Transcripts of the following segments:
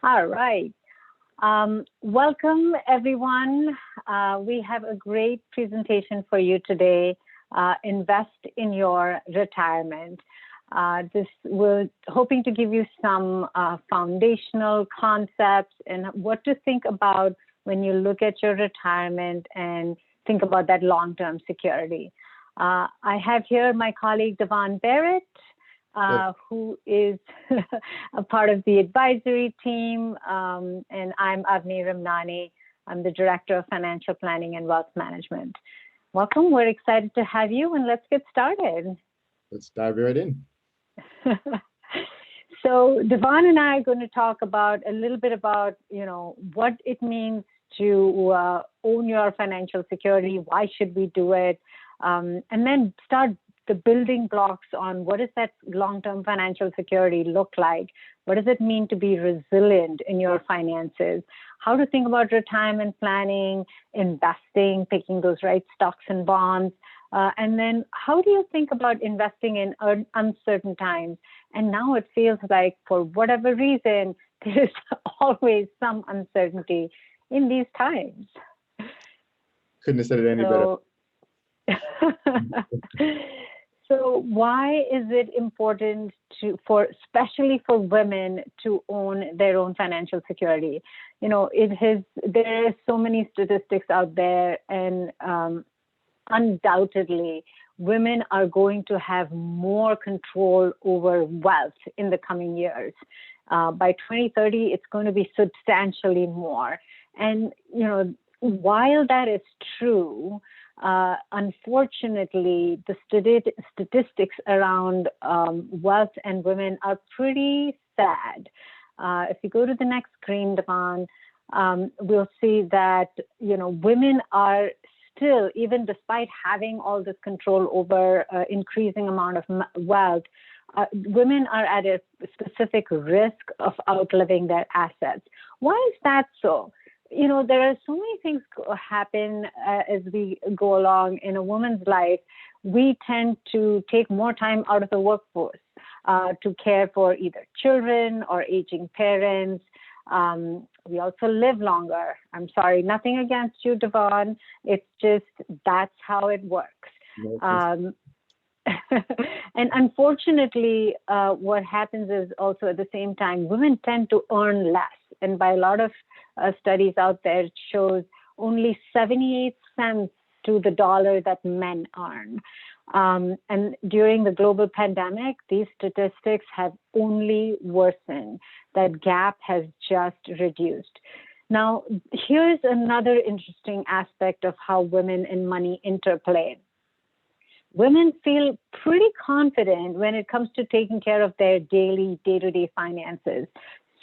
All right. Welcome, everyone. We have a great presentation for you today, Invest in Your Retirement. This we're hoping to give you some foundational concepts and what to think about when you look at your retirement and think about that long-term security. I have here my colleague, Devon Barrett, who is a part of the advisory team, and I'm Avni Ramnani. I'm the Director of Financial Planning and Wealth Management. Welcome. We're excited to have you, and let's get started. Let's dive right in. So Devon and I are going to talk about a little bit about, what it means to own your financial security. Why should we do it? And then start the building blocks on what does that long-term financial security look like? What does it mean to be resilient in your finances? How to think about retirement planning, investing, picking those right stocks and bonds. And then how do you think about investing in uncertain times? And now it feels like for whatever reason, there's always some uncertainty in these times. Couldn't have said it any better. So why is it important especially for women to own their own financial security? There are so many statistics out there, and undoubtedly, women are going to have more control over wealth in the coming years. By 2030, it's going to be substantially more. And, while that is true, unfortunately, the statistics around wealth and women are pretty sad. If you go to the next screen, Devon, we'll see that, women are still, even despite having all this control over increasing amount of wealth, women are at a specific risk of outliving their assets. Why is that so? There are so many things happen as we go along in a woman's life. We tend to take more time out of the workforce to care for either children or aging parents. We also live longer. I'm sorry, nothing against you, Devon. It's just that's how it works. And unfortunately, what happens is also at the same time, women tend to earn less. And by a lot of studies out there, it shows only 78 cents to the dollar that men earn. And during the global pandemic, these statistics have only worsened. That gap has just reduced. Now, here's another interesting aspect of how women and money interplay. Women feel pretty confident when it comes to taking care of their daily, day-to-day finances.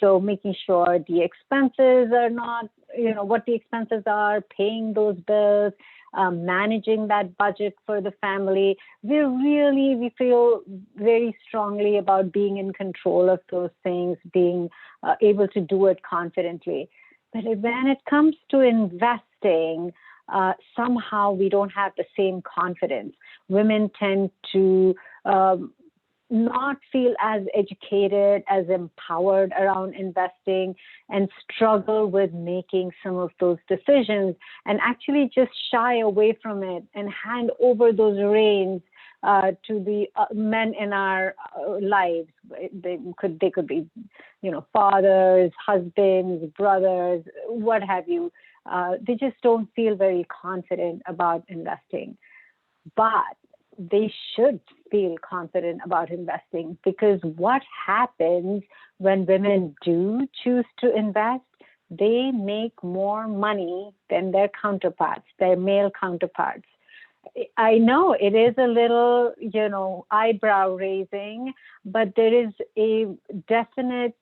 So making sure the expenses are not, what the expenses are, paying those bills, managing that budget for the family. We feel very strongly about being in control of those things, being able to do it confidently. But when it comes to investing, somehow we don't have the same confidence. Women tend to not feel as educated, as empowered around investing, and struggle with making some of those decisions, and actually just shy away from it and hand over those reins to the men in our lives. They could be, fathers, husbands, brothers, what have you. They just don't feel very confident about investing. But they should feel confident about investing, because what happens when women do choose to invest, they make more money than their counterparts, their male counterparts. I know it is a little, eyebrow raising, but there is a definite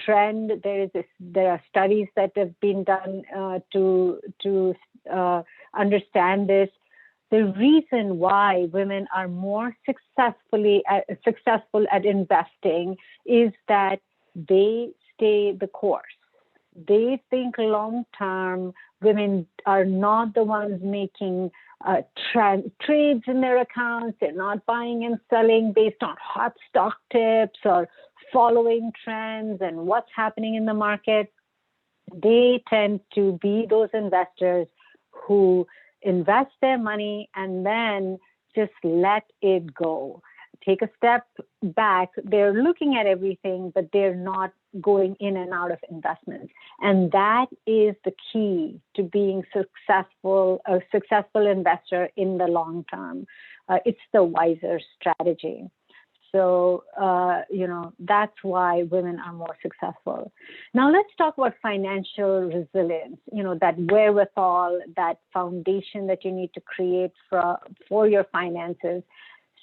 trend. There are studies that have been done to understand this. The reason why women are more successful at investing is that they stay the course. They think long term. Women are not the ones making trades in their accounts. They're not buying and selling based on hot stock tips or following trends and what's happening in the market. They tend to be those investors who invest their money and then just let it go. Take a step back. They're looking at everything, but they're not going in and out of investments. And that is the key to being a successful investor in the long term. It's the wiser strategy. So, that's why women are more successful. Now, let's talk about financial resilience, that wherewithal, that foundation that you need to create for your finances.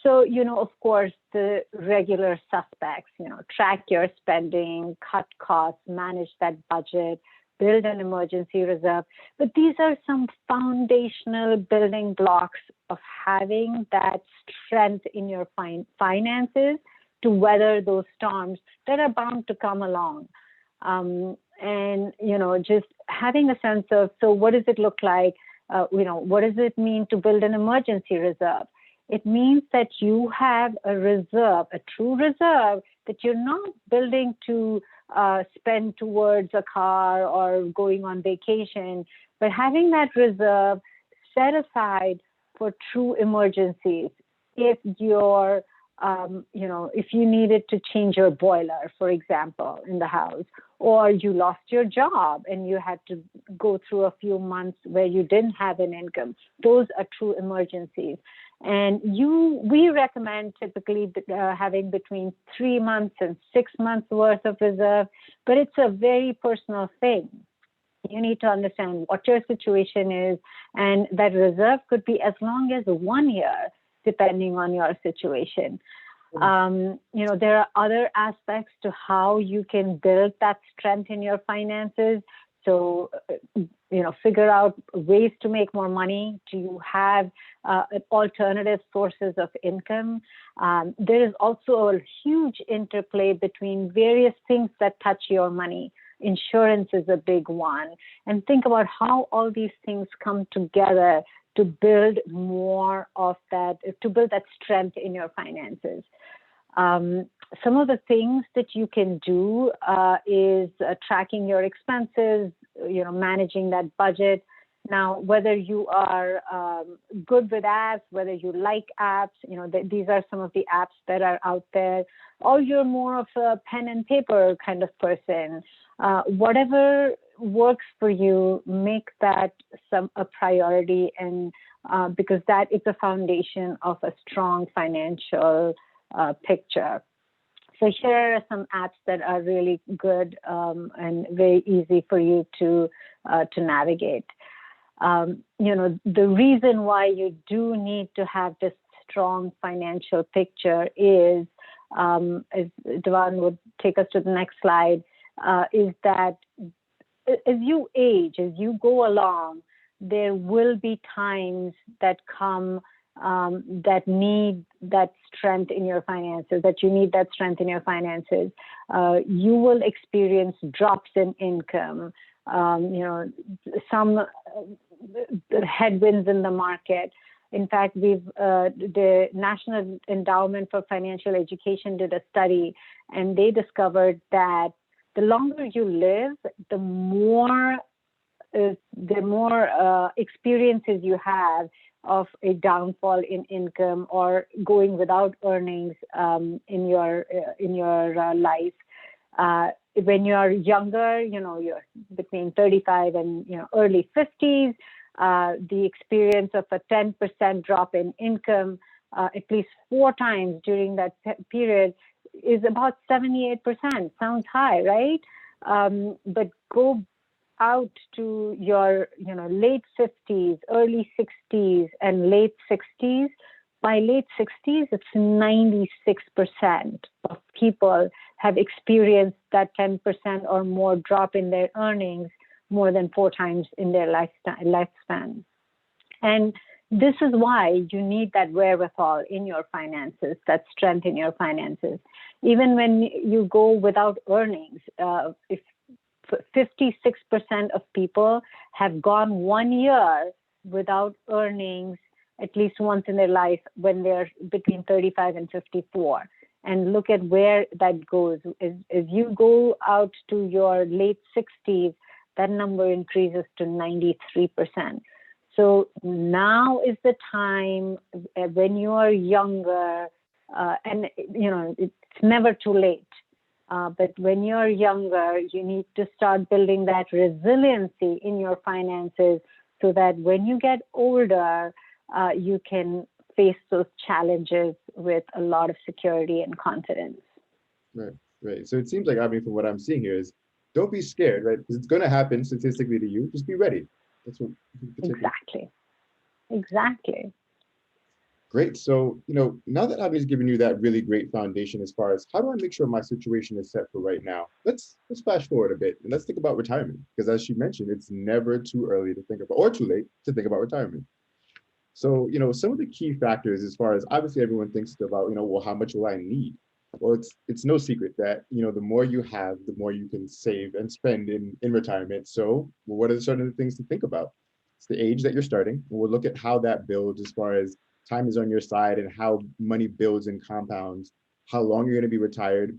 So, of course, the regular suspects, track your spending, cut costs, manage that budget, build an emergency reserve. But these are some foundational building blocks of having that strength in your finances to weather those storms that are bound to come along. And, just having a sense of, so what does it look like? What does it mean to build an emergency reserve? It means that you have a reserve, a true reserve, that you're not building to spend towards a car or going on vacation, but having that reserve set aside for true emergencies. If you're, if you needed to change your boiler, for example, in the house, or you lost your job and you had to go through a few months where you didn't have an income, those are true emergencies. And we recommend typically having between 3 months and 6 months worth of reserve, but it's a very personal thing. You need to understand what your situation is, and that reserve could be as long as 1 year, depending on your situation. There are other aspects to how you can build that strength in your finances. So, figure out ways to make more money. Do you have alternative sources of income? There is also a huge interplay between various things that touch your money. Insurance is a big one. And think about how all these things come together to build more of that, to build that strength in your finances. Some of the things that you can do is tracking your expenses, managing that budget. Now, whether you are good with apps, whether you like apps, these are some of the apps that are out there, or you're more of a pen and paper kind of person. Whatever works for you, make that a priority, and because that is the foundation of a strong financial picture. So here are some apps that are really good and very easy for you to navigate. The reason why you do need to have this strong financial picture is, as Devan would take us to the next slide, is that as you age, as you go along, there will be times that come that need that strength in your finances, that you need that strength in your finances. You will experience drops in income, some headwinds in the market. In fact, the National Endowment for Financial Education did a study, and they discovered that the longer you live, the more experiences you have of a downfall in income or going without earnings in your life. When you're younger, you're between 35 and early 50s, the experience of a 10% drop in income at least 4 times during that period is about 78%. Sounds high, right? But go out to your late 50s, early 60s, and late 60s. By late 60s, it's 96% of people have experienced that 10% or more drop in their earnings more than 4 times in their lifespan. And this is why you need that wherewithal in your finances, that strength in your finances. Even when you go without earnings, if 56% of people have gone 1 year without earnings at least once in their life when they're between 35 and 54. And look at where that goes. As you go out to your late 60s, that number increases to 93%. So now is the time when you are younger, and it's never too late. But when you're younger, you need to start building that resiliency in your finances so that when you get older, you can face those challenges with a lot of security and confidence. Right. So it seems like, I mean, from what I'm seeing here is, don't be scared, right? Because it's going to happen statistically to you. Just be ready. That's what. Exactly. Great. So, now that Abby's given you that really great foundation as far as how do I make sure my situation is set for right now, let's flash forward a bit and let's think about retirement. Because as she mentioned, it's never too early to think about, or too late to think about retirement. So, some of the key factors as far as obviously everyone thinks about, well, how much will I need? Well, it's no secret that, the more you have, the more you can save and spend in retirement. So what are certain things to think about? It's the age that you're starting. We'll look at how that builds as far as time is on your side and how money builds and compounds, how long you're going to be retired.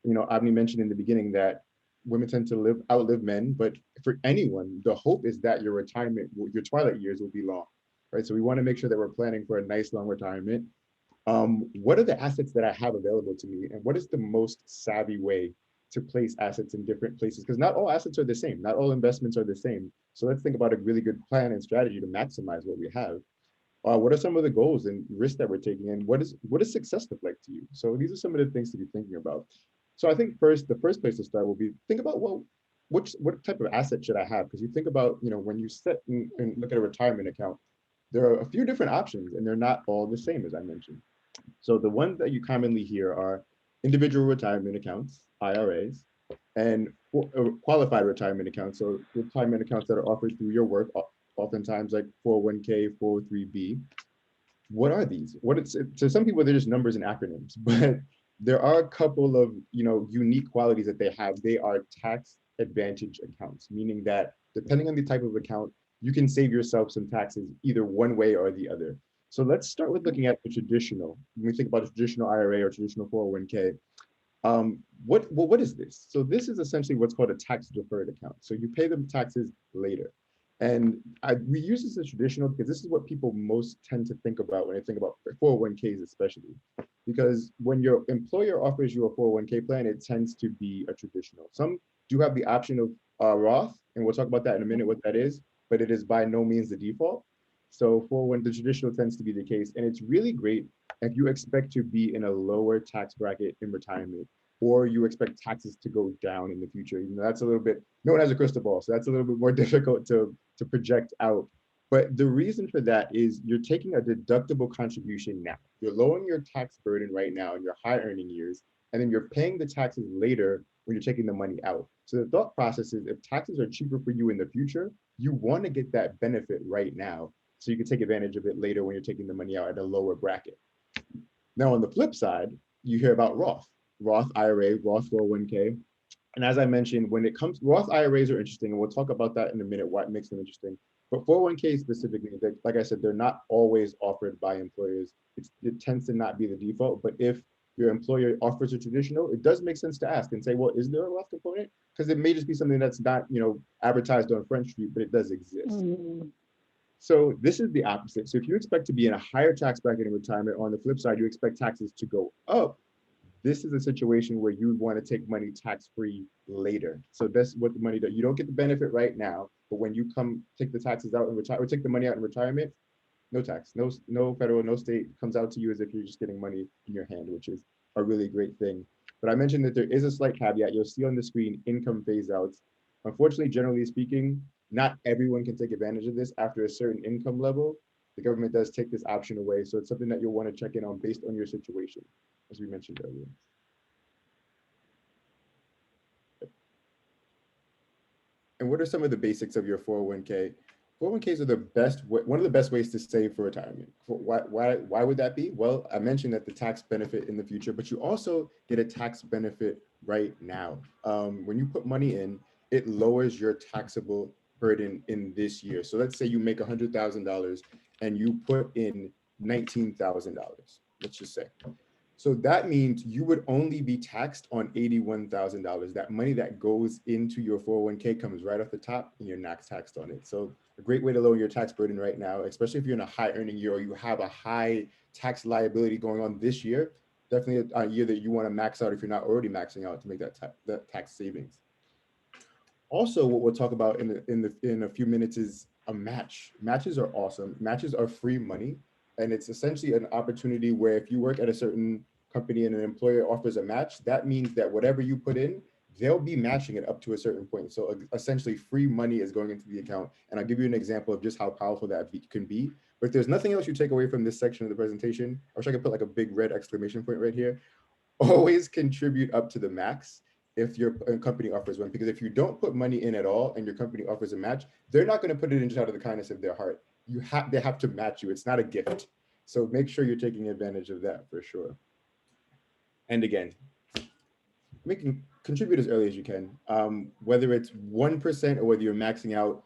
Avni mentioned in the beginning that women tend to outlive men, but for anyone, the hope is that your twilight years will be long, right? So we want to make sure that we're planning for a nice long retirement. What are the assets that I have available to me, and what is the most savvy way to place assets in different places? Because not all assets are the same, not all investments are the same. So let's think about a really good plan and strategy to maximize what we have. What are some of the goals and risks that we're taking, and what does success look like to you? So these are some of the things to be thinking about. So I think the first place to start will be think about, well, what type of asset should I have? Because you think about, when you set and look at a retirement account, there are a few different options, and they're not all the same, as I mentioned. So the ones that you commonly hear are individual retirement accounts, IRAs, and qualified retirement accounts. So retirement accounts that are offered through your work, oftentimes like 401k, 403b. What are these? To some people, they're just numbers and acronyms, but there are a couple of unique qualities that they have. They are tax advantage accounts, meaning that depending on the type of account, you can save yourself some taxes either one way or the other. So let's start with looking at the traditional. When we think about a traditional IRA or traditional 401k, what is this? So this is essentially what's called a tax deferred account. So you pay them taxes later. And we use this as traditional because this is what people most tend to think about when they think about 401ks, especially. Because when your employer offers you a 401k plan, it tends to be a traditional. Some do have the option of Roth, and we'll talk about that in a minute, what that is, but it is by no means the default. So the traditional tends to be the case, and it's really great if you expect to be in a lower tax bracket in retirement, or you expect taxes to go down in the future. Even though that's a little bit, no one has a crystal ball, so that's a little bit more difficult to project out. But the reason for that is you're taking a deductible contribution now. You're lowering your tax burden right now in your high earning years, and then you're paying the taxes later when you're taking the money out. So the thought process is if taxes are cheaper for you in the future, you want to get that benefit right now so you can take advantage of it later when you're taking the money out at a lower bracket. Now, on the flip side, you hear about Roth IRA, Roth 401k. And as I mentioned, when it comes, Roth IRAs are interesting, and we'll talk about that in a minute, what makes them interesting. But 401k specifically, like I said, they're not always offered by employers. It tends to not be the default. But if your employer offers a traditional, it does make sense to ask and say, well, is there a Roth component? Because it may just be something that's not, advertised on Front Street, but it does exist. Mm-hmm. So this is the opposite. So if you expect to be in a higher tax bracket in retirement, on the flip side, you expect taxes to go up. This is a situation where you want to take money tax-free later. So that's what the money does. You don't get the benefit right now, but when you come take the taxes out and retire, or take the money out in retirement, no tax, no federal, no state comes out to you as if you're just getting money in your hand, which is a really great thing. But I mentioned that there is a slight caveat. You'll see on the screen income phase outs. Unfortunately, generally speaking, not everyone can take advantage of this after a certain income level. The government does take this option away. So it's something that you'll want to check in on based on your situation, as we mentioned earlier. And what are some of the basics of your 401k? 401ks are one of the best ways to save for retirement. Why would that be? Well, I mentioned that the tax benefit in the future, but you also get a tax benefit right now. When you put money in, it lowers your taxable burden in this year. So let's say you make $100,000 and you put in $19,000, let's just say. So that means you would only be taxed on $81,000. That money that goes into your 401k comes right off the top and you're not taxed on it. So a great way to lower your tax burden right now, especially if you're in a high earning year or you have a high tax liability going on this year, definitely a year that you want to max out if you're not already maxing out to make that tax savings. Also, what we'll talk about in a few minutes is a match. Matches are awesome. Matches are free money, and it's essentially an opportunity where if you work at a certain company and an employer offers a match, that means that whatever you put in, they'll be matching it up to a certain point. So essentially, free money is going into the account. And I'll give you an example of just how powerful can be. But if there's nothing else you take away from this section of the presentation, I wish I could put like a big red exclamation point right here. Always contribute up to the max if your company offers one, because if you don't put money in at all and your company offers a match, they're not going to put it in just out of the kindness of their heart. They have to match you. It's not a gift. So make sure you're taking advantage of that for sure. And again, contribute as early as you can, whether it's 1% or whether you're maxing out.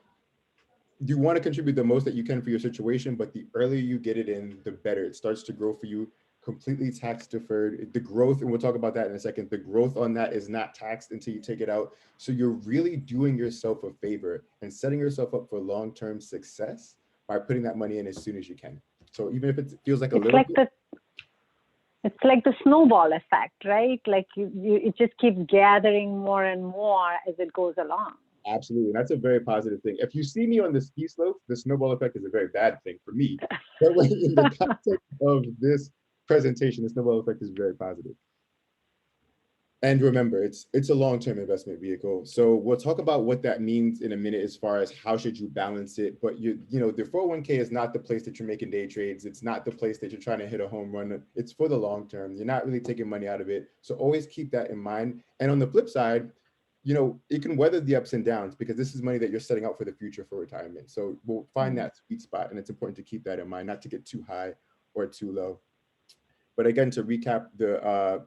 You want to contribute the most that you can for your situation, but the earlier you get it in, the better. It starts to grow for you, completely tax deferred. The growth, and we'll talk about that in a second, the growth on that is not taxed until you take it out. So you're really doing yourself a favor and setting yourself up for long-term success by putting that money in as soon as you can. So even if it feels like a little bit, it's like the snowball effect, right? Like it just keeps gathering more and more as it goes along. Absolutely. And that's a very positive thing. If you see me on the ski slope, the snowball effect is a very bad thing for me. But when in the context of this presentation, the snowball effect is very positive. And remember, it's a long-term investment vehicle. So we'll talk about what that means in a minute as far as how should you balance it. But you know, the 401k is not the place that you're making day trades. It's not the place that you're trying to hit a home run. It's for the long term. You're not really taking money out of it. So always keep that in mind. And on the flip side, you know, it can weather the ups and downs because this is money that you're setting out for the future for retirement. So we'll find that sweet spot, and it's important to keep that in mind, not to get too high or too low. But again, to recap the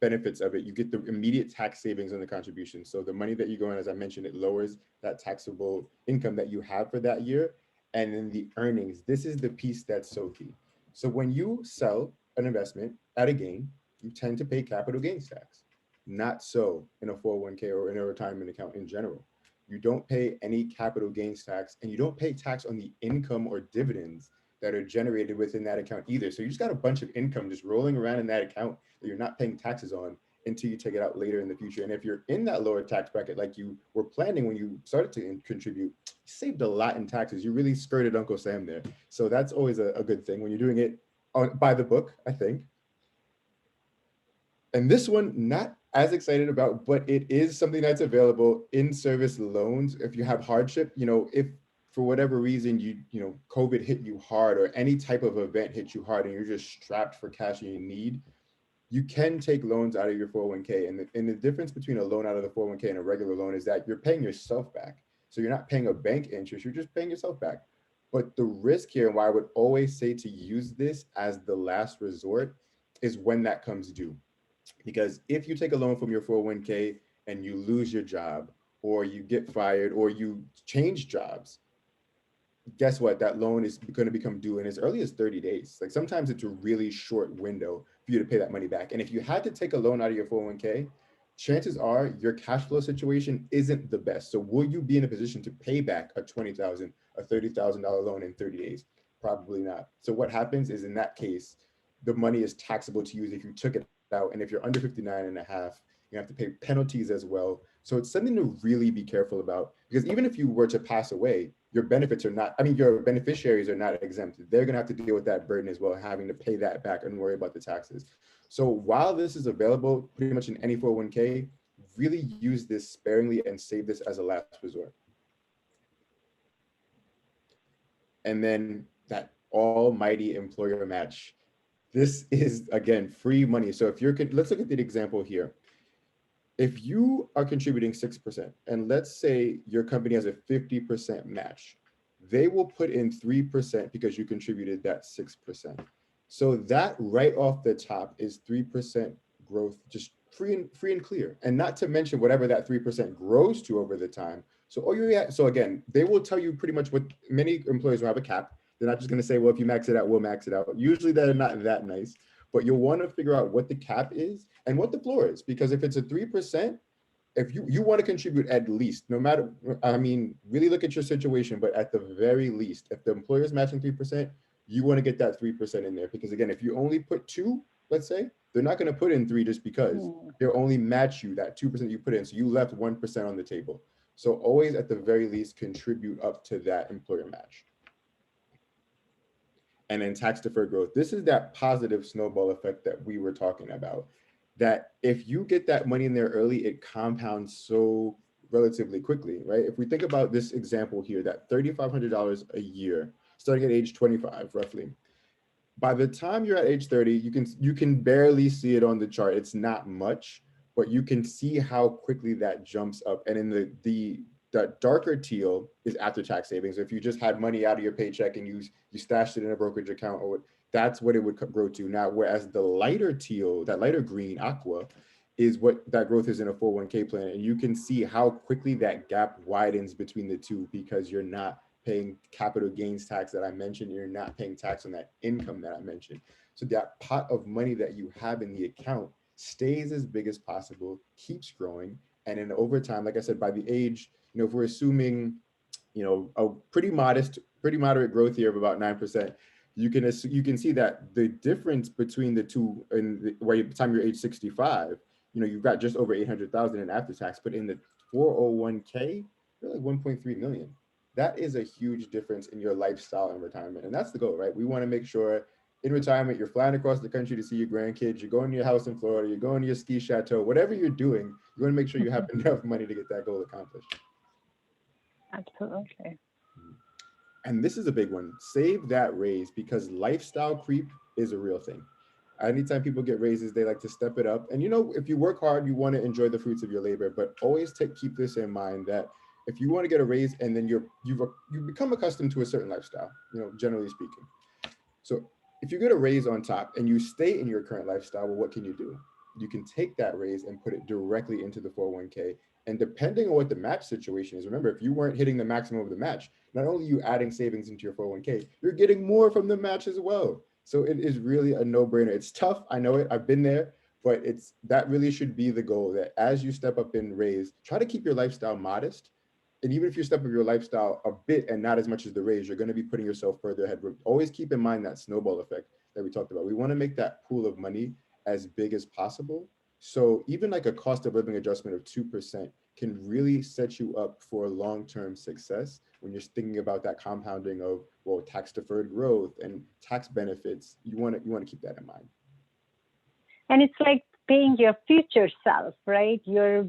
benefits of it, you get the immediate tax savings on the contribution. So the money that you go in, as I mentioned, it lowers that taxable income that you have for that year. And then the earnings, this is the piece that's so key. So when you sell an investment at a gain, you tend to pay capital gains tax. Not so in a 401k or in a retirement account in general. You don't pay any capital gains tax, and you don't pay tax on the income or dividends that are generated within that account either. So you just got a bunch of income just rolling around in that account that you're not paying taxes on until you take it out later in the future. And if you're in that lower tax bracket, like you were planning when you started to contribute, you saved a lot in taxes. You really skirted Uncle Sam there. So that's always a good thing when you're doing it by the book, I think. And this one, not as excited about, but it is something that's available in service loans. If you have hardship, you know, if for whatever reason you know COVID hit you hard or any type of event hit you hard and you're just strapped for cash you need, you can take loans out of your 401k. And the difference between a loan out of the 401k and a regular loan is that you're paying yourself back. So you're not paying a bank interest, you're just paying yourself back. But the risk here, and why I would always say to use this as the last resort, is when that comes due. Because if you take a loan from your 401k and you lose your job or you get fired or you change jobs, guess what? That loan is going to become due in as early as 30 days. Like sometimes it's a really short window for you to pay that money back. And if you had to take a loan out of your 401k, chances are your cash flow situation isn't the best. So will you be in a position to pay back a $20,000, a $30,000 loan in 30 days? Probably not. So what happens is in that case, the money is taxable to you if you took it out. And if you're under 59 and a half, you have to pay penalties as well. So it's something to really be careful about, because even if you were to pass away, your benefits are not, I mean, your beneficiaries are not exempt. They're going to have to deal with that burden as well, having to pay that back and worry about the taxes. So while this is available pretty much in any 401k, really use this sparingly and save this as a last resort. And then that almighty employer match. This is, again, free money. So if you're, let's look at the example here. If you are contributing 6%, and let's say your company has a 50% match, they will put in 3% because you contributed that 6%. So that right off the top is 3% growth, just free and clear. And not to mention whatever that 3% grows to over the time. So again, they will tell you pretty much what many employers will have a cap. They're not just going to say, well, if you max it out, we'll max it out. Usually they're not that nice, but you'll want to figure out what the cap is and what the floor is. Because if it's a 3%, if you want to contribute at least, no matter, I mean, really look at your situation, but at the very least, if the employer is matching 3%, you want to get that 3% in there. Because again, if you only put two, let's say, they're not going to put in three just because. Mm. They'll only match you that 2% you put in. So you left 1% on the table. So always at the very least contribute up to that employer match. And then tax deferred growth. This is that positive snowball effect that we were talking about. That if you get that money in there early, it compounds so relatively quickly, right? If we think about this example here, that $3,500 a year, starting at age 25, roughly. By the time you're at age 30, you can barely see it on the chart. It's not much, but you can see how quickly that jumps up. And in the darker teal is after tax savings. If you just had money out of your paycheck and you stashed it in a brokerage account, or that's what it would grow to. Now, whereas the lighter teal, that lighter green aqua, is what that growth is in a 401k plan. And you can see how quickly that gap widens between the two because you're not paying capital gains tax that I mentioned. You're not paying tax on that income that I mentioned. So that pot of money that you have in the account stays as big as possible, keeps growing. And then over time, like I said, by the age, if we're assuming, a pretty moderate growth here of about 9%, you can see that the difference between the two, by the time you're age 65, you've got just over 800,000 in after tax, but in the 401k, you're like 1.3 million. That is a huge difference in your lifestyle in retirement. And that's the goal, right? We want to make sure in retirement, you're flying across the country to see your grandkids, you're going to your house in Florida, you're going to your ski chateau, whatever you're doing, you want to make sure you have enough money to get that goal accomplished. Absolutely. And this is a big one. Save that raise, because lifestyle creep is a real thing. Anytime people get raises, they like to step it up. And if you work hard, you want to enjoy the fruits of your labor. But always keep this in mind, that if you want to get a raise and then you become accustomed to a certain lifestyle, generally speaking. So if you get a raise on top and you stay in your current lifestyle, well, what can you do? You can take that raise and put it directly into the 401k. And depending on what the match situation is, remember, if you weren't hitting the maximum of the match, not only are you adding savings into your 401k, you're getting more from the match as well. So it is really a no-brainer. It's tough, I know it, I've been there, but that really should be the goal, that as you step up in raise, try to keep your lifestyle modest. And even if you step up your lifestyle a bit and not as much as the raise, you're going to be putting yourself further ahead. Always keep in mind that snowball effect that we talked about. We want to make that pool of money as big as possible. So even like a cost of living adjustment of 2% can really set you up for long-term success when you're thinking about that compounding of, well, tax deferred growth and tax benefits. You want to keep that in mind. And it's like paying your future self, right? You're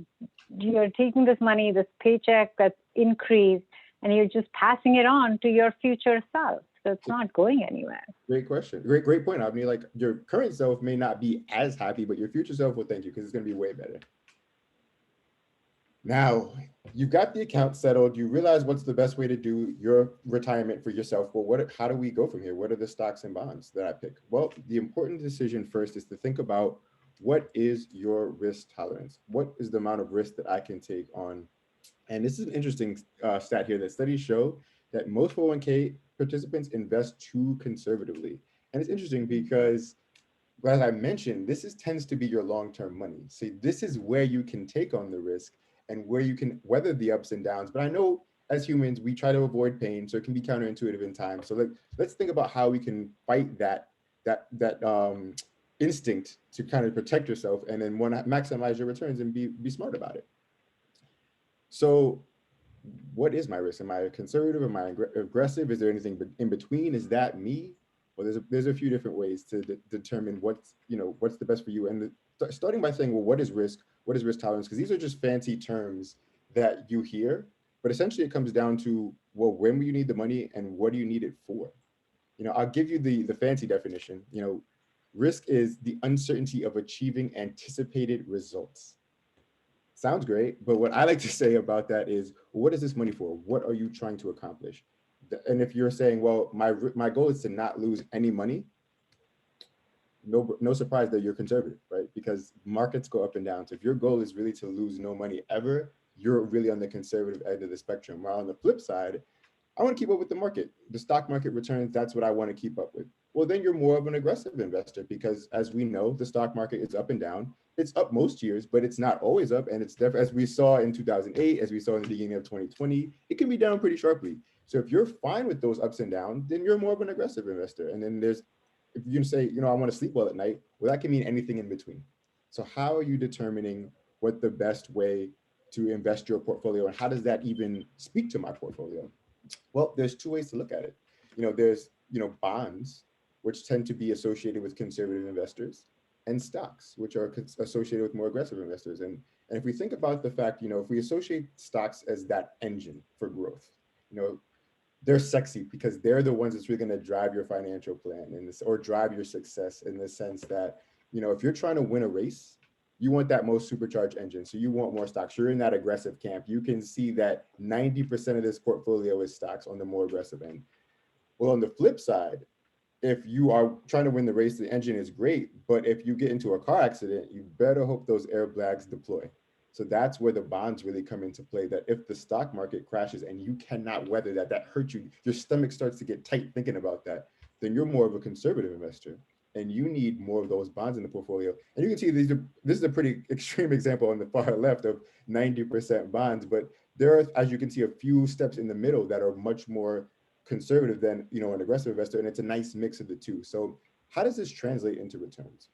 taking this money, this paycheck that's increased, and you're just passing it on to your future self. So it's not going anywhere. Great question. Great point. I mean, like, your current self may not be as happy, but your future self will thank you, because it's going to be way better. Now, you've got the account settled. You realize what's the best way to do your retirement for yourself. Well, how do we go from here? What are the stocks and bonds that I pick? Well, the important decision first is to think about, what is your risk tolerance? What is the amount of risk that I can take on? And this is an interesting stat here, that studies show that most 401k participants invest too conservatively. And it's interesting because, as I mentioned, tends to be your long-term money. So this is where you can take on the risk and where you can weather the ups and downs. But I know as humans, we try to avoid pain, so it can be counterintuitive in time. So let's think about how we can fight that instinct to kind of protect yourself, and then want to maximize your returns and be smart about it. So what is my risk? Am I conservative? Am I aggressive? Is there anything in between? Is that me? Well, there's a few different ways to determine what's the best for you. And starting by saying, well, what is risk? What is risk tolerance? Because these are just fancy terms that you hear, but essentially it comes down to, well, when will you need the money and what do you need it for? I'll give you the fancy definition. Risk is the uncertainty of achieving anticipated results. Sounds great, but what I like to say about that is, what is this money for? What are you trying to accomplish? And if you're saying, well, my goal is to not lose any money, no surprise that you're conservative, right? Because markets go up and down. So if your goal is really to lose no money ever, you're really on the conservative end of the spectrum. While on the flip side, I want to keep up with the market. The stock market returns, that's what I want to keep up with. Well, then you're more of an aggressive investor because, as we know, the stock market is up and down. It's up most years, but it's not always up. And it's definitely, as we saw in 2008, as we saw in the beginning of 2020, it can be down pretty sharply. So if you're fine with those ups and downs, then you're more of an aggressive investor. And then there's, if you can say, I want to sleep well at night, well, that can mean anything in between. So how are you determining what the best way to invest your portfolio, and how does that even speak to my portfolio? Well, there's two ways to look at it. There's, bonds, which tend to be associated with conservative investors, and stocks, which are associated with more aggressive investors. And if we think about the fact, if we associate stocks as that engine for growth, you know, they're sexy because they're the ones that's really going to drive your financial plan in this, or drive your success, in the sense that, if you're trying to win a race, you want that most supercharged engine. So you want more stocks. You're in that aggressive camp. You can see that 90% of this portfolio is stocks on the more aggressive end. Well, on the flip side, if you are trying to win the race, the engine is great. But if you get into a car accident, you better hope those airbags deploy. So that's where the bonds really come into play. That if the stock market crashes and you cannot weather that, that hurts you, your stomach starts to get tight thinking about that, then you're more of a conservative investor. And you need more of those bonds in the portfolio. And you can see this is a pretty extreme example on the far left of 90% bonds, but there are, as you can see, a few steps in the middle that are much more conservative than, an aggressive investor, and it's a nice mix of the two. So how does this translate into returns?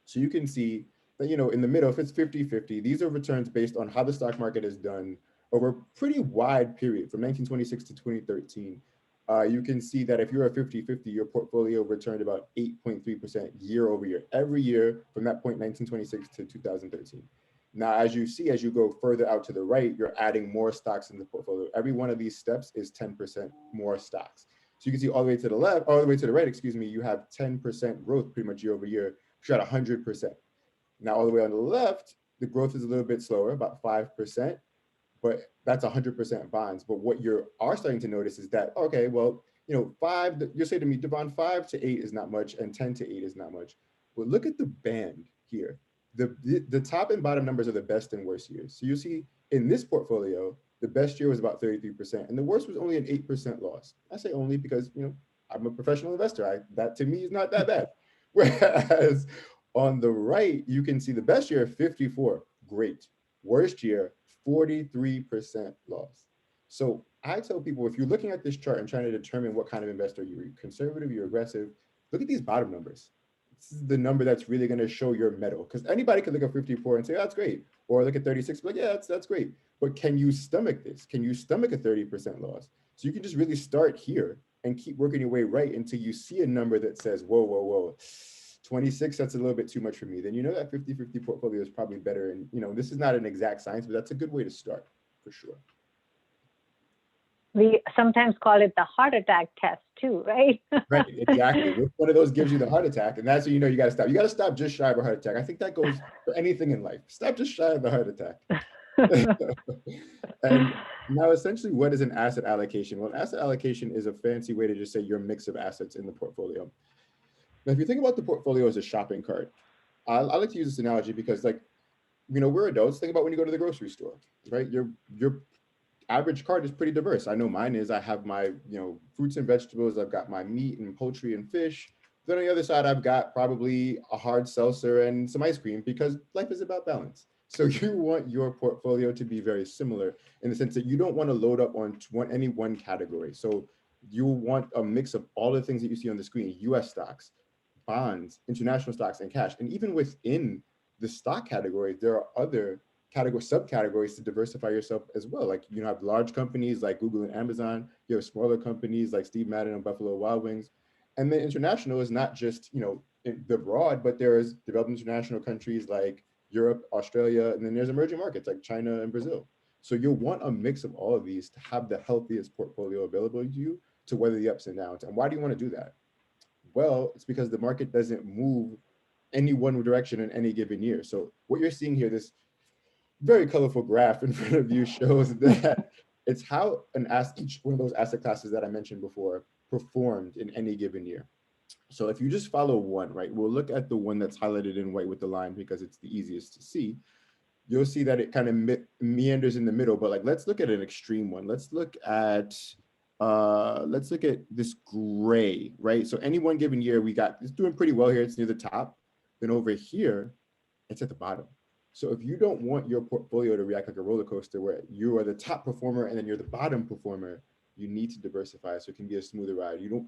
So you can see that, in the middle, if it's 50-50, these are returns based on how the stock market has done over a pretty wide period from 1926 to 2013. You can see that if you're a 50-50, your portfolio returned about 8.3% year over year, every year from that point, 1926 to 2013. Now, as you see, as you go further out to the right, you're adding more stocks in the portfolio. Every one of these steps is 10% more stocks. So you can see all the way to the left, all the way to the right, excuse me, you have 10% growth pretty much year over year, which is at 100%. Now, all the way on the left, the growth is a little bit slower, about 5%, but that's 100% bonds. But what you are starting to notice is that, okay, well, you'll say to me, Devon, 5 to 8 is not much, and 10 to 8 is not much. But look at the band here. The top and bottom numbers are the best and worst years. So you see in this portfolio, the best year was about 33%, and the worst was only an 8% loss. I say only because, I'm a professional investor. That to me is not that bad. Whereas on the right, you can see the best year, 54, great. Worst year, 43% loss. So I tell people, if you're looking at this chart and trying to determine what kind of investor you're, conservative, you're aggressive, look at these bottom numbers. This is the number that's really going to show your mettle, because anybody could look at 54 and say, oh, that's great. Or look at 36, but yeah, that's great. But can you stomach this? Can you stomach a 30% loss? So you can just really start here and keep working your way right until you see a number that says, whoa, whoa, whoa, 26, that's a little bit too much for me. Then that 50-50 portfolio is probably better. And this is not an exact science, but that's a good way to start for sure. We sometimes call it the heart attack test too, right? Right, exactly. Which one of those gives you the heart attack? And that's when you got to stop. You got to stop just shy of a heart attack. I think that goes for anything in life. Stop just shy of the heart attack. And now, essentially, what is an asset allocation? Well, an asset allocation is a fancy way to just say your mix of assets in the portfolio. Now, if you think about the portfolio as a shopping cart, I like to use this analogy because, we're adults. Think about when you go to the grocery store, right? Your average cart is pretty diverse. I know mine is. I have my, fruits and vegetables. I've got my meat and poultry and fish. Then on the other side, I've got probably a hard seltzer and some ice cream, because life is about balance. So you want your portfolio to be very similar in the sense that you don't want to load up on any one category. So you want a mix of all the things that you see on the screen: U.S. stocks, bonds, international stocks, and cash. And even within the stock category, there are other subcategories to diversify yourself as well. Like, you have large companies like Google and Amazon. You have smaller companies like Steve Madden and Buffalo Wild Wings. And then international is not just, the broad, but there's developed international countries like Europe, Australia, and then there's emerging markets like China and Brazil. So you'll want a mix of all of these to have the healthiest portfolio available to you to weather the ups and downs. And why do you want to do that? Well, it's because the market doesn't move any one direction in any given year. So what you're seeing here, this very colorful graph in front of you, shows that it's how each one of those asset classes that I mentioned before performed in any given year. So if you just follow one, right, we'll look at the one that's highlighted in white with the line because it's the easiest to see. You'll see that it kind of meanders in the middle, but let's look at an extreme one. Let's look at Let's look at this gray, right? So any one given year, it's doing pretty well here. It's near the top. Then over here, it's at the bottom. So if you don't want your portfolio to react like a roller coaster where you are the top performer and then you're the bottom performer, you need to diversify so it can be a smoother ride. You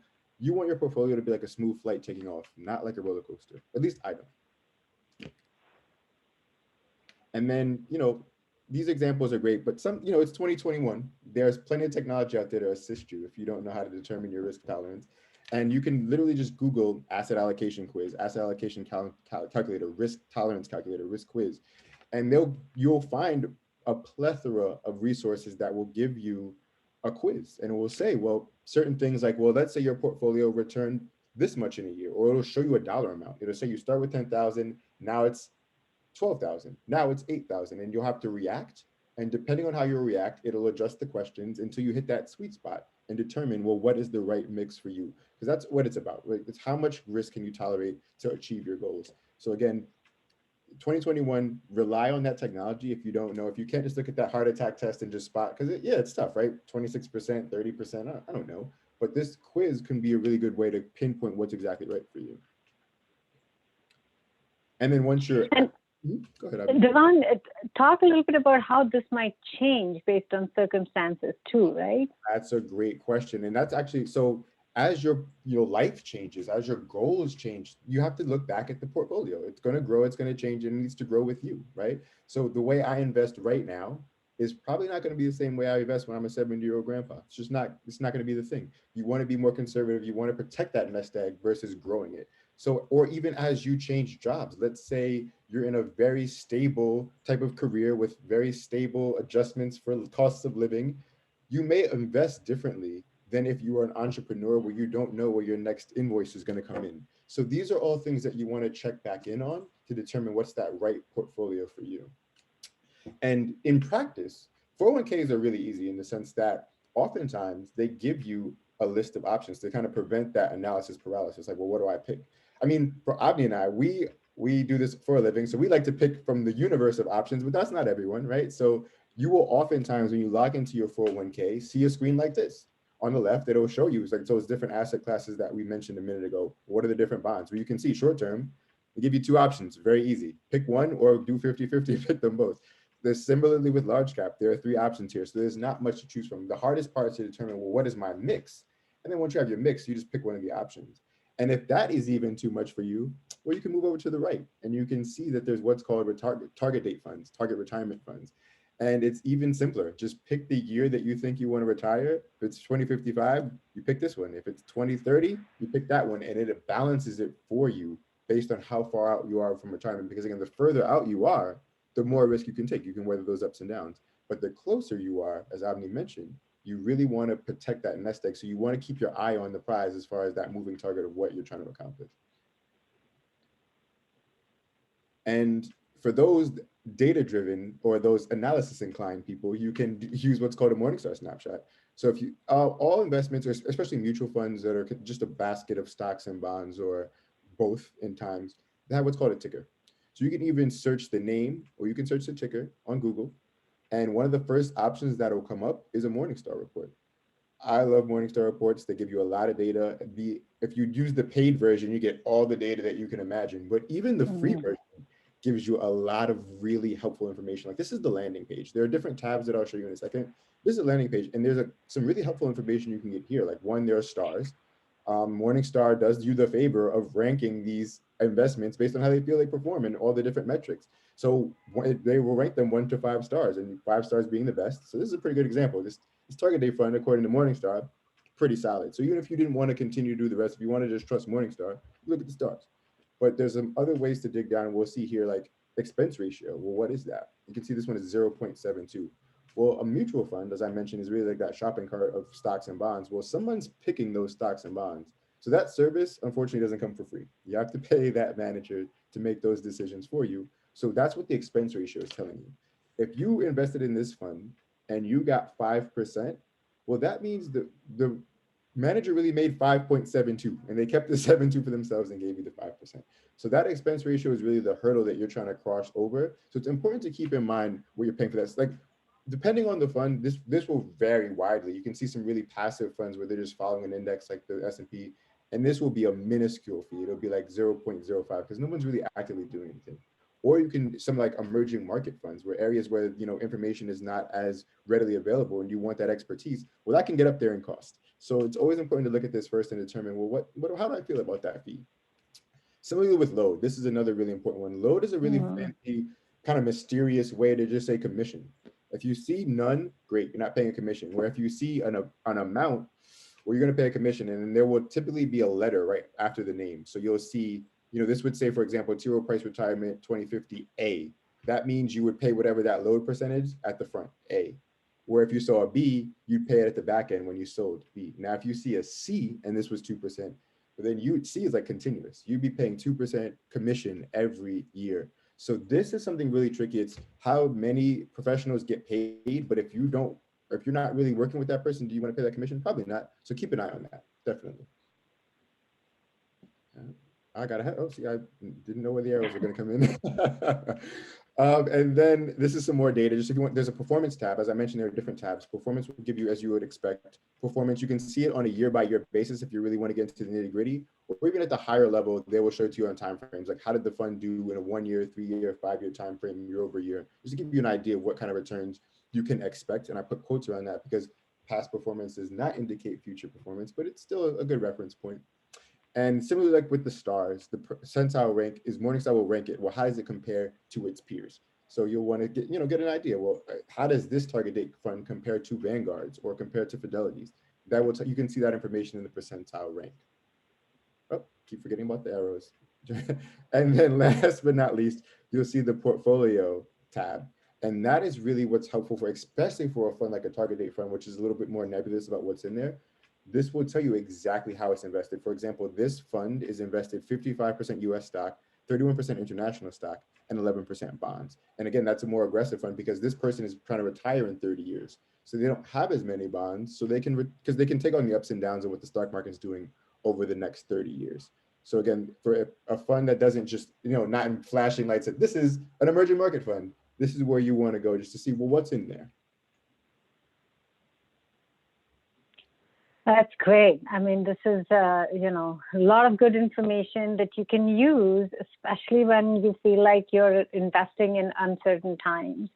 want your portfolio to be like a smooth flight taking off, not like a roller coaster. At least I don't. And then, these examples are great, but it's 2021. There's plenty of technology out there to assist you if you don't know how to determine your risk tolerance. And you can literally just Google asset allocation quiz, asset allocation calculator, risk tolerance calculator, risk quiz. And you'll find a plethora of resources that will give you a quiz. And it will say, well, certain things like, well, let's say your portfolio returned this much in a year, or it'll show you a dollar amount. It'll say you start with 10,000, now it's 12,000. Now it's 8,000, and you'll have to react. And depending on how you react, it'll adjust the questions until you hit that sweet spot and determine, well, what is the right mix for you? Because that's what it's about. Right? It's how much risk can you tolerate to achieve your goals. So again, 2021, rely on that technology. If you don't know, if you can't just look at that heart attack test and just spot, because it's tough, right? 26%, 30%, I don't know. But this quiz can be a really good way to pinpoint what's exactly right for you. And then once you're Go ahead, Devon, talk a little bit about how this might change based on circumstances too, right? That's a great question. And that's actually, so as your life changes, as your goals change, you have to look back at the portfolio. It's going to grow, it's going to change, and it needs to grow with you, right? So the way I invest right now is probably not going to be the same way I invest when I'm a 70-year-old grandpa. It's not going to be the thing. You want to be more conservative. You want to protect that nest egg versus growing it. So, or even as you change jobs, let's say you're in a very stable type of career with very stable adjustments for costs of living, you may invest differently than if you are an entrepreneur where you don't know where your next invoice is going to come in. So these are all things that you want to check back in on to determine what's that right portfolio for you. And in practice, 401ks are really easy in the sense that oftentimes they give you a list of options to kind of prevent that analysis paralysis. Like, well, what do I pick? I mean, for Avni and I, we do this for a living, so we like to pick from the universe of options, but that's not everyone, right? So you will oftentimes, when you log into your 401k, see a screen like this. On the left, it'll show you, it's like those different asset classes that we mentioned a minute ago. What are the different bonds? Well, you can see short term, they give you two options, very easy. Pick one or do 50-50, pick them both. There's similarly with large cap, there are three options here. So there's not much to choose from. The hardest part is to determine, well, what is my mix? And then once you have your mix, you just pick one of the options. And if that is even too much for you, well, you can move over to the right and you can see that there's what's called target date funds, target retirement funds. And it's even simpler. Just pick the year that you think you want to retire. If it's 2055, you pick this one. If it's 2030, you pick that one, and it balances it for you based on how far out you are from retirement. Because again, the further out you are, the more risk you can take. You can weather those ups and downs. But the closer you are, as Avni mentioned, you really want to protect that nest egg. So you want to keep your eye on the prize as far as that moving target of what you're trying to accomplish. And for those data-driven or those analysis-inclined people, you can use what's called a Morningstar snapshot. So if you, all investments, or especially mutual funds that are just a basket of stocks and bonds or both in times, they have what's called a ticker. So you can even search the name or you can search the ticker on Google. And one of the first options that will come up is a Morningstar report. I love Morningstar reports. They give you a lot of data. If you use the paid version, you get all the data that you can imagine. But even the free version gives you a lot of really helpful information. Like this is the landing page. There are different tabs that I'll show you in a second. This is a landing page, and there's some really helpful information you can get here. Like one, there are stars. Morningstar does you the favor of ranking these investments based on how they feel they perform and all the different metrics. So they will rank them 1 to 5 stars, and 5 stars being the best. So this is a pretty good example. This target date fund, according to Morningstar, pretty solid. So even if you didn't want to continue to do the rest, if you want to just trust Morningstar, look at the stars. But there's some other ways to dig down, and we'll see here, like expense ratio. Well, what is that? You can see this one is 0.72. Well, a mutual fund, as I mentioned, is really like that shopping cart of stocks and bonds. Well, someone's picking those stocks and bonds. So that service, unfortunately, doesn't come for free. You have to pay that manager to make those decisions for you. So that's what the expense ratio is telling you. If you invested in this fund and you got 5%, well, that means the manager really made 5.72 and they kept the 7.2 for themselves and gave you the 5%. So that expense ratio is really the hurdle that you're trying to cross over. So it's important to keep in mind what you're paying for that. It's like depending on the fund, this will vary widely. You can see some really passive funds where they're just following an index like the S&P, and this will be a minuscule fee. It'll be like 0.05 because no one's really actively doing anything. Or you can some like emerging market funds where areas where information is not as readily available and you want that expertise. Well, that can get up there in cost. So it's always important to look at this first and determine, well, what how do I feel about that fee? Similarly with load, this is another really important one. Load is a really Mm. fancy, kind of mysterious way to just say commission. If you see none, great, you're not paying a commission. Where if you see an amount, well, you're going to pay a commission, and then there will typically be a letter right after the name. So you'll see, this would say, for example, T. Rowe Price Retirement 2050 A. That means you would pay whatever that load percentage at the front, A. Where if you saw a B, you'd pay it at the back end when you sold B. Now, if you see a C and this was 2%, but then you C is like continuous. You'd be paying 2% commission every year. So this is something really tricky. It's how many professionals get paid, but if you don't, or if you're not really working with that person, do you want to pay that commission? Probably not. So keep an eye on that, definitely. I got ahead. Oh, see, I didn't know where the arrows were going to come in. And then this is some more data. Just if you want, there's a performance tab. As I mentioned, there are different tabs. Performance will give you, as you would expect, performance. You can see it on a year-by-year basis if you really want to get into the nitty-gritty, or even at the higher level, they will show it to you on time frames. Like how did the fund do in a 1 year, 3 year, 5 year time frame, year over year, just to give you an idea of what kind of returns you can expect. And I put quotes around that because past performance does not indicate future performance, but it's still a good reference point. And similarly, like with the stars, the percentile rank is Morningstar will rank it. Well, how does it compare to its peers? So you'll want to get an idea. Well, how does this target date fund compare to Vanguard's or compare to Fidelity's? That will you can see that information in the percentile rank. Oh, keep forgetting about the arrows. And then last but not least, you'll see the portfolio tab. And that is really what's helpful for, especially for a fund like a target date fund, which is a little bit more nebulous about what's in there. This will tell you exactly how it's invested. For example, this fund is invested 55% US stock, 31% international stock, and 11% bonds. And again, that's a more aggressive fund because this person is trying to retire in 30 years. So they don't have as many bonds. So they can, because they can take on the ups and downs of what the stock market is doing over the next 30 years. So again, for a fund that doesn't just, not in flashing lights, that this is an emerging market fund, this is where you want to go just to see, well, what's in there. That's great. I mean, this is, a lot of good information that you can use, especially when you feel like you're investing in uncertain times.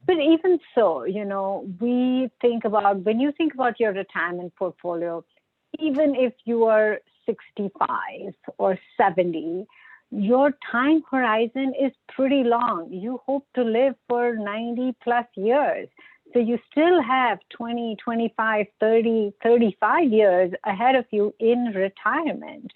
But even so, we think about, when you think about your retirement portfolio, even if you are 65 or 70, your time horizon is pretty long. You hope to live for 90 plus years. So you still have 20, 25, 30, 35 years ahead of you in retirement.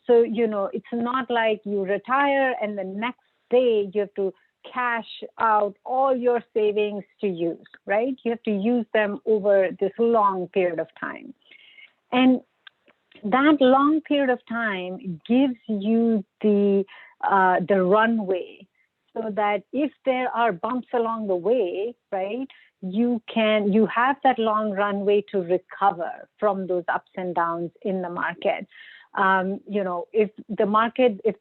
So, it's not like you retire and the next day you have to cash out all your savings to use, right? You have to use them over this long period of time. And that long period of time gives you the runway, so that if there are bumps along the way, right, you have that long runway to recover from those ups and downs in the market. If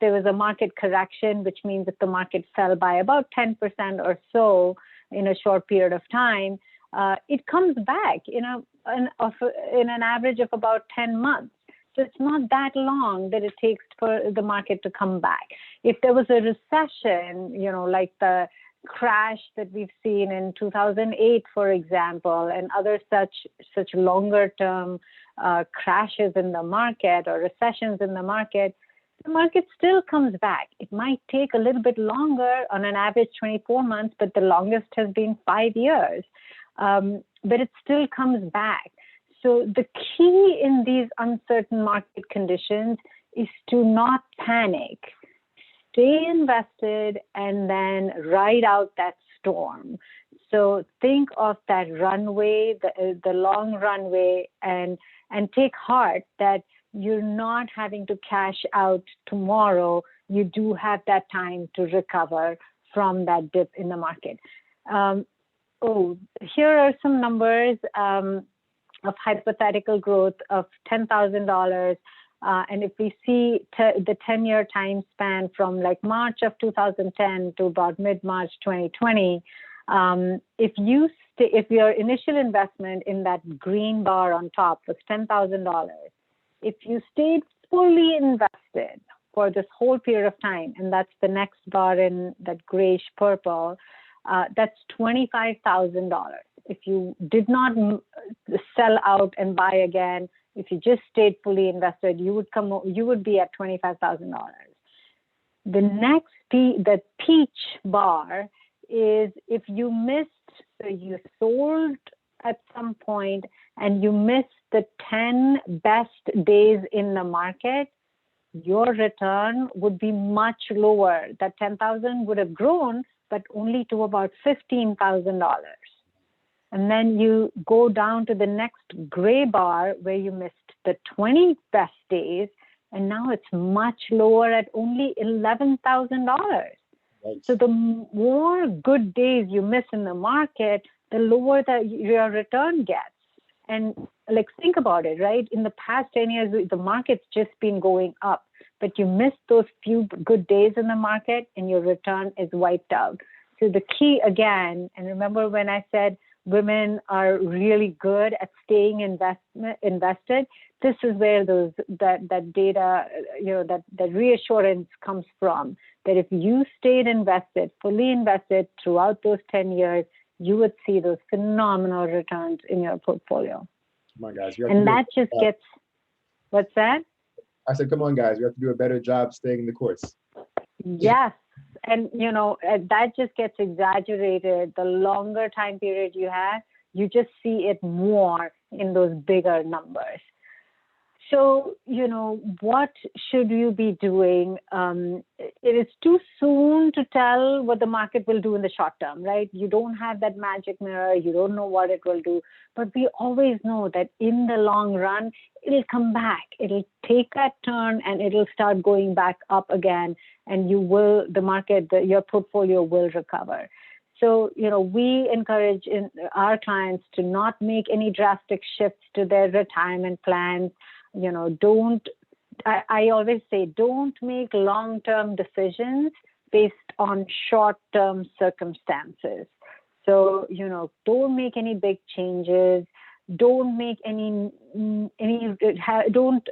there was a market correction, which means if the market fell by about 10% or so in a short period of time, it comes back in an average of about 10 months. So it's not that long that it takes for the market to come back. If there was a recession, like the crash that we've seen in 2008, for example, and other such longer term crashes in the market or recessions in the market still comes back. It might take a little bit longer, on an average 24 months, but the longest has been 5 years. But it still comes back. So the key in these uncertain market conditions is to not panic. Stay invested and then ride out that storm. So think of that runway, the long runway, and take heart that you're not having to cash out tomorrow. You do have that time to recover from that dip in the market. Here are some numbers of hypothetical growth of $10,000. And if we see the 10-year time span from like March of 2010 to about mid-March 2020, If your initial investment in that green bar on top was $10,000, if you stayed fully invested for this whole period of time, and that's the next bar in that grayish purple, that's $25,000. If you did not sell out and buy again, if you just stayed fully invested, you would be at $25,000. The peach bar is if you missed, so you sold at some point and you missed the 10 best days in the market, your return would be much lower. That 10,000 would have grown, but only to about $15,000. And then you go down to the next gray bar where you missed the 20 best days, and now it's much lower at only $11,000. Right. So the more good days you miss in the market, the lower that your return gets. And like, think about it, right? In the past 10 years, the market's just been going up, but you miss those few good days in the market and your return is wiped out. So the key again, and remember when I said women are really good at staying invested, this is where that data, that reassurance comes from, that if you stayed invested, fully invested throughout those 10 years, you would see those phenomenal returns in your portfolio. Come on, guys. And that just gets, what's that? I said, come on, guys, we have to do a better job staying the course. Yes. And, that just gets exaggerated. The longer time period you have, you just see it more in those bigger numbers. So, what should you be doing? It is too soon to tell what the market will do in the short term, right? You don't have that magic mirror. You don't know what it will do. But we always know that in the long run, it'll come back. It'll take that turn and it'll start going back up again. And your portfolio will recover. So, we encourage our clients to not make any drastic shifts to their retirement plans. I always say, don't make long-term decisions based on short-term circumstances. So, don't make any big changes. Don't make don't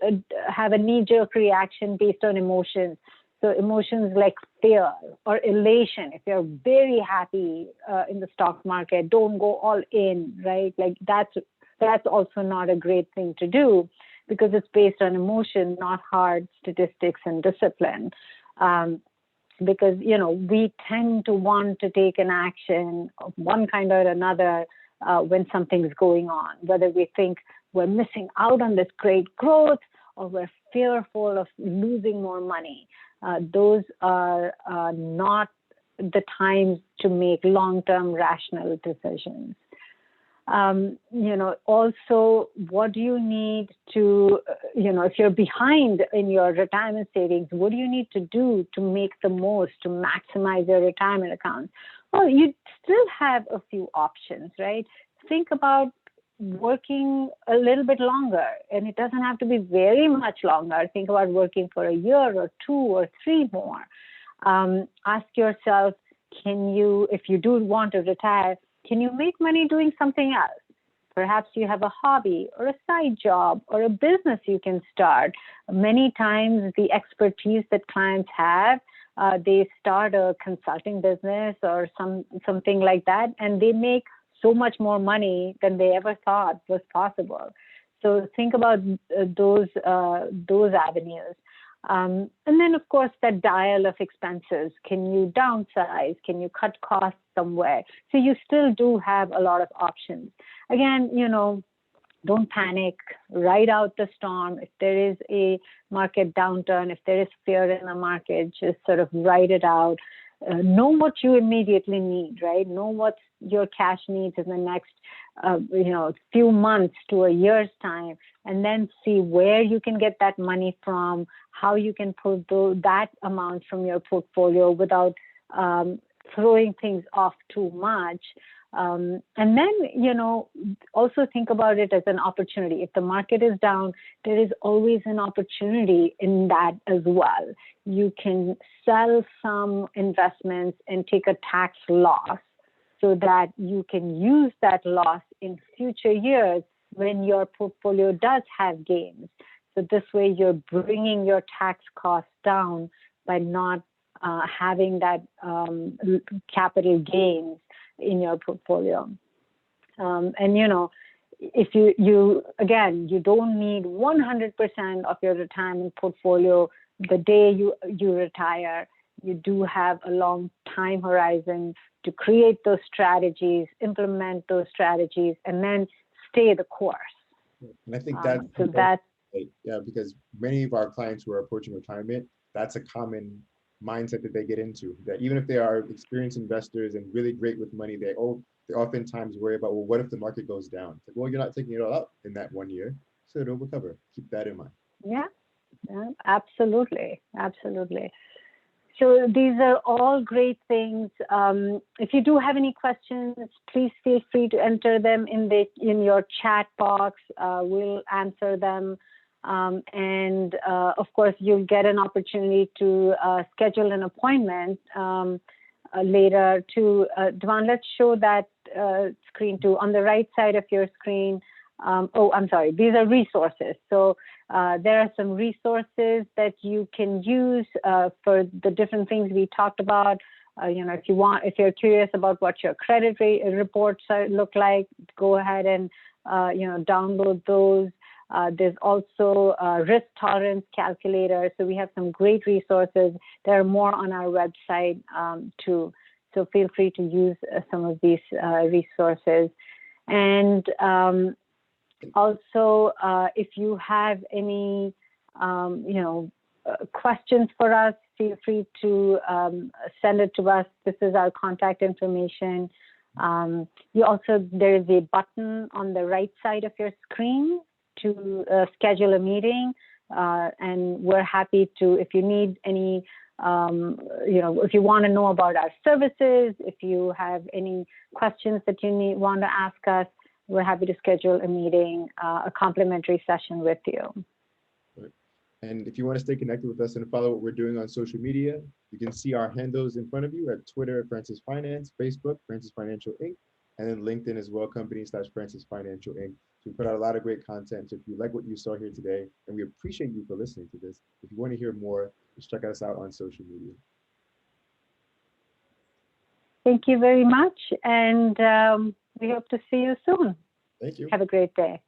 have a knee-jerk reaction based on emotions. So emotions like fear or elation, if you're very happy in the stock market, don't go all in, right? Like that's also not a great thing to do, because it's based on emotion, not hard statistics and discipline. Because, we tend to want to take an action of one kind or another when something's going on, whether we think we're missing out on this great growth or we're fearful of losing more money. Those are not the times to make long-term rational decisions. Also, what do you need to, if you're behind in your retirement savings, what do you need to do to make the most, to maximize your retirement account? Well, you still have a few options, right? Think about working a little bit longer, and it doesn't have to be very much longer. Think about working for a year or 2 or 3 more. Ask yourself, if you do want to retire, can you make money doing something else? Perhaps you have a hobby or a side job or a business you can start. Many times the expertise that clients have, they start a consulting business or something like that, and they make so much more money than they ever thought was possible. So think about those avenues. And then, of course, that dial of expenses. Can you downsize? Can you cut costs somewhere? So you still do have a lot of options. Again, don't panic. Ride out the storm. If there is a market downturn, if there is fear in the market, just sort of ride it out. Know what you immediately need, right? Know what your cash needs in the next, few months to a year's time, and then see where you can get that money from, how you can pull that amount from your portfolio without throwing things off too much. And then, also think about it as an opportunity. If the market is down, there is always an opportunity in that as well. You can sell some investments and take a tax loss so that you can use that loss in future years when your portfolio does have gains. So this way you're bringing your tax costs down by not having that capital gains in your portfolio. And if you again, you don't need 100% of your retirement portfolio the day you retire. You do have a long time horizon to create those strategies, implement those strategies, and then stay the course. And I think yeah, because many of our clients who are approaching retirement, that's a common mindset that they get into, that even if they are experienced investors and really great with money, they oftentimes worry about, well, what if the market goes down? It's like, well, you're not taking it all out in that 1 year, so it'll recover. Keep that in mind. Yeah, absolutely. So these are all great things. If you do have any questions, please feel free to enter them in your chat box. We'll answer them. And of course, you'll get an opportunity to schedule an appointment later to, Devon, let's show that screen too. On the right side of your screen, I'm sorry, these are resources. So there are some resources that you can use for the different things we talked about. If you're curious about what your credit reports look like, go ahead and download those. There's also a risk tolerance calculator. So we have some great resources. There are more on our website too. So feel free to use some of these resources. And also, if you have any, questions for us, feel free to send it to us. This is our contact information. There is a button on the right side of your screen to schedule a meeting, and we're happy to, if you need any, if you want to know about our services, if you have any questions that you want to ask us, we're happy to schedule a meeting, a complimentary session with you. Right. And if you want to stay connected with us and follow what we're doing on social media, you can see our handles in front of you at Twitter, Francis Finance, Facebook, Francis Financial Inc., and then LinkedIn as well, company/Francis Financial Inc. So we put out a lot of great content. So if you like what you saw here today, and we appreciate you for listening to this, if you want to hear more, just check us out on social media. Thank you very much. And we hope to see you soon. Thank you. Have a great day.